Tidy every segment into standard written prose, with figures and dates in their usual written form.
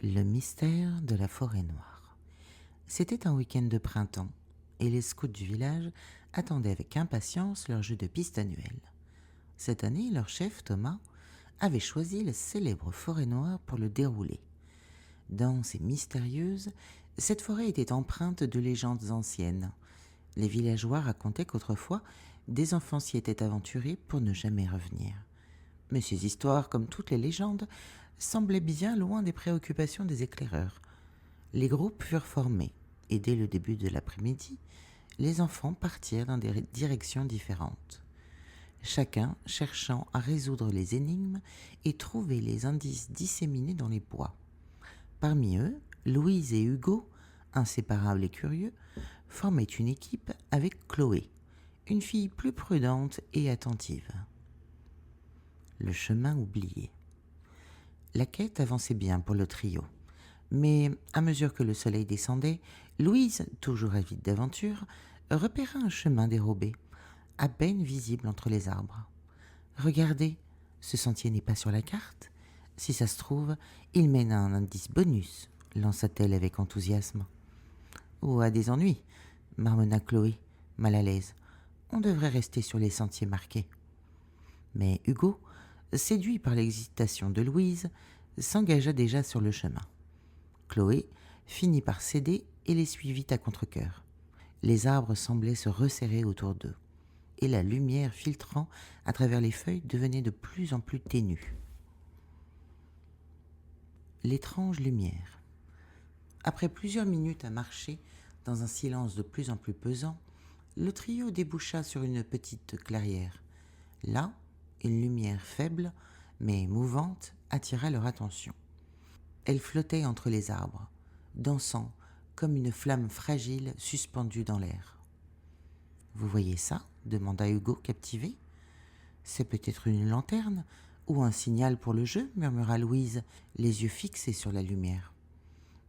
Le mystère de la forêt noire. C'était un week-end de printemps et les scouts du village attendaient avec impatience leur jeu de piste annuel. Cette année, leur chef, Thomas, avait choisi la célèbre forêt noire pour le dérouler. Dense et mystérieuse, cette forêt était empreinte de légendes anciennes. Les villageois racontaient qu'autrefois, des enfants s'y étaient aventurés pour ne jamais revenir. Mais ces histoires, comme toutes les légendes, semblaient bien loin des préoccupations des éclaireurs. Les groupes furent formés, et dès le début de l'après-midi, les enfants partirent dans des directions différentes, chacun cherchant à résoudre les énigmes et trouver les indices disséminés dans les bois. Parmi eux, Louise et Hugo, inséparables et curieux, formaient une équipe avec Chloé, une fille plus prudente et attentive. Le chemin oublié. La quête avançait bien pour le trio. Mais à mesure que le soleil descendait, Louise, toujours avide d'aventure, repéra un chemin dérobé, à peine visible entre les arbres. Regardez, ce sentier n'est pas sur la carte. Si ça se trouve, il mène à un indice bonus, lança-t-elle avec enthousiasme. Ou à des ennuis, marmonna Chloé, mal à l'aise. On devrait rester sur les sentiers marqués. Mais Hugo, séduit par l'excitation de Louise, s'engagea déjà sur le chemin. Chloé finit par céder et les suivit à contre-cœur. Les arbres semblaient se resserrer autour d'eux, et la lumière filtrant à travers les feuilles devenait de plus en plus ténue. L'étrange lumière. Après plusieurs minutes à marcher dans un silence de plus en plus pesant, le trio déboucha sur une petite clairière. Là, une lumière faible, mais mouvante, attira leur attention. Elle flottait entre les arbres, dansant comme une flamme fragile suspendue dans l'air. « Vous voyez ça ?» demanda Hugo, captivé. « C'est peut-être une lanterne ou un signal pour le jeu ?» murmura Louise, les yeux fixés sur la lumière.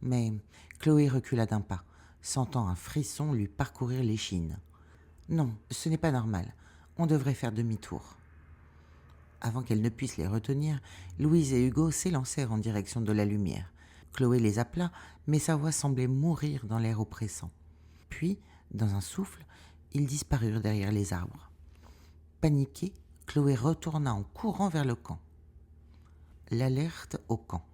Mais Chloé recula d'un pas, sentant un frisson lui parcourir l'échine. « Non, ce n'est pas normal. On devrait faire demi-tour. » Avant qu'elle ne puisse les retenir, Louise et Hugo s'élancèrent en direction de la lumière. Chloé les appela, mais sa voix semblait mourir dans l'air oppressant. Puis, dans un souffle, ils disparurent derrière les arbres. Paniquée, Chloé retourna en courant vers le camp. L'alerte au camp.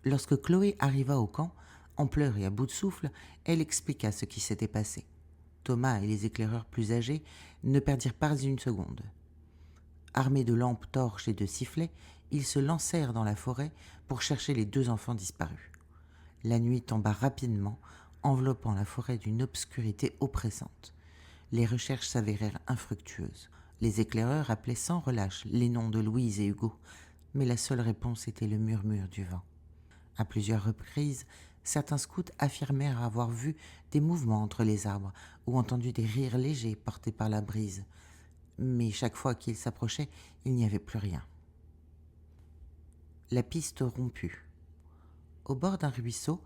Lorsque Chloé arriva au camp, en pleurs et à bout de souffle, elle expliqua ce qui s'était passé. Thomas et les éclaireurs plus âgés ne perdirent pas une seconde. Armés de lampes torches et de sifflets, ils se lancèrent dans la forêt pour chercher les deux enfants disparus. La nuit tomba rapidement, enveloppant la forêt d'une obscurité oppressante. Les recherches s'avérèrent infructueuses. Les éclaireurs appelaient sans relâche les noms de Louise et Hugo, mais la seule réponse était le murmure du vent. À plusieurs reprises, certains scouts affirmèrent avoir vu des mouvements entre les arbres ou entendu des rires légers portés par la brise. Mais chaque fois qu'ils s'approchaient, il n'y avait plus rien. La piste rompue. Au bord d'un ruisseau,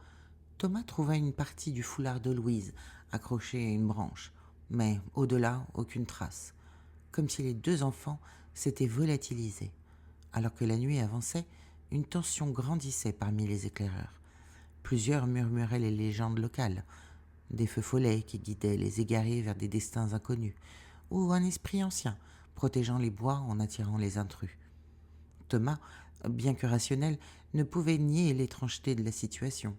Thomas trouva une partie du foulard de Louise accrochée à une branche, mais au-delà, aucune trace, comme si les deux enfants s'étaient volatilisés. Alors que la nuit avançait, une tension grandissait parmi les éclaireurs. Plusieurs murmuraient les légendes locales, des feux follets qui guidaient les égarés vers des destins inconnus, ou un esprit ancien protégeant les bois en attirant les intrus. Thomas, bien que rationnel, ne pouvait nier l'étrangeté de la situation.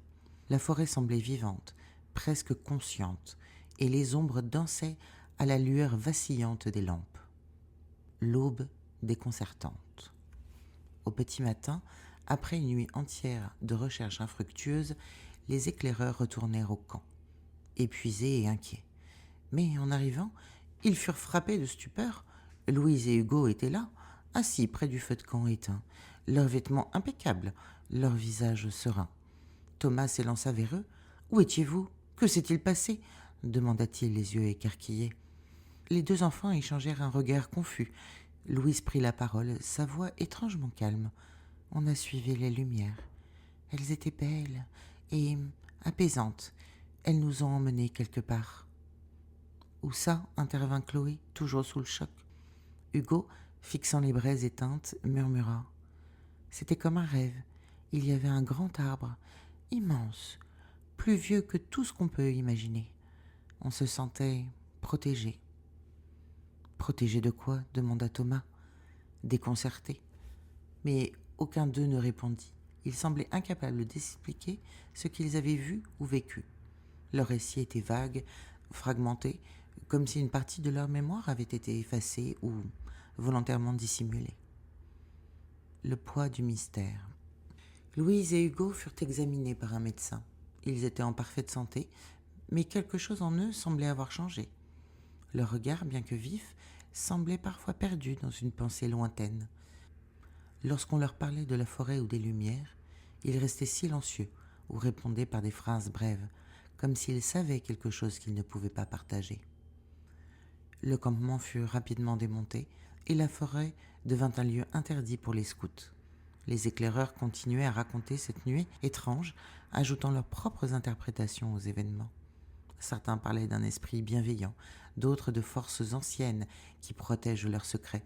La forêt semblait vivante, presque consciente, et les ombres dansaient à la lueur vacillante des lampes. L'aube déconcertante. Au petit matin, après une nuit entière de recherches infructueuses, les éclaireurs retournèrent au camp, épuisés et inquiets. Mais en arrivant, ils furent frappés de stupeur. Louise et Hugo étaient là, assis près du feu de camp éteint, leurs vêtements impeccables, leurs visages sereins. Thomas s'élança vers eux. « Où étiez-vous ? Que s'est-il passé ?» demanda-t-il, les yeux écarquillés. Les deux enfants échangèrent un regard confus. Louise prit la parole, sa voix étrangement calme. « On a suivi les lumières. Elles étaient belles et apaisantes. Elles nous ont emmenés quelque part. » « Où ça ?» intervint Chloé, toujours sous le choc. Hugo, fixant les braises éteintes, murmura. « C'était comme un rêve. Il y avait un grand arbre immense, plus vieux que tout ce qu'on peut imaginer. On se sentait protégé. Protégé de quoi demanda Thomas, déconcerté. Mais aucun d'eux ne répondit. Ils semblaient incapables d'expliquer ce qu'ils avaient vu ou vécu. Leur récit était vague, fragmenté, comme si une partie de leur mémoire avait été effacée ou volontairement dissimulée. Le poids du mystère. Louise et Hugo furent examinés par un médecin. Ils étaient en parfaite santé, mais quelque chose en eux semblait avoir changé. Leur regard, bien que vif, semblait parfois perdu dans une pensée lointaine. Lorsqu'on leur parlait de la forêt ou des lumières, ils restaient silencieux ou répondaient par des phrases brèves, comme s'ils savaient quelque chose qu'ils ne pouvaient pas partager. Le campement fut rapidement démonté et la forêt devint un lieu interdit pour les scouts. Les éclaireurs continuaient à raconter cette nuit étrange, ajoutant leurs propres interprétations aux événements. Certains parlaient d'un esprit bienveillant, d'autres de forces anciennes qui protègent leurs secrets.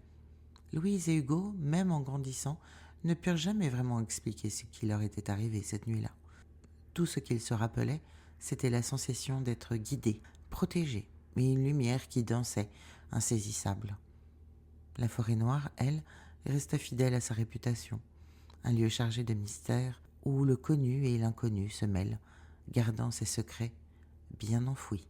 Louise et Hugo, même en grandissant, ne purent jamais vraiment expliquer ce qui leur était arrivé cette nuit-là. Tout ce qu'ils se rappelaient, c'était la sensation d'être guidés, protégés, et une lumière qui dansait, insaisissable. La forêt noire, elle, resta fidèle à sa réputation, un lieu chargé de mystères où le connu et l'inconnu se mêlent, gardant ses secrets bien enfouis.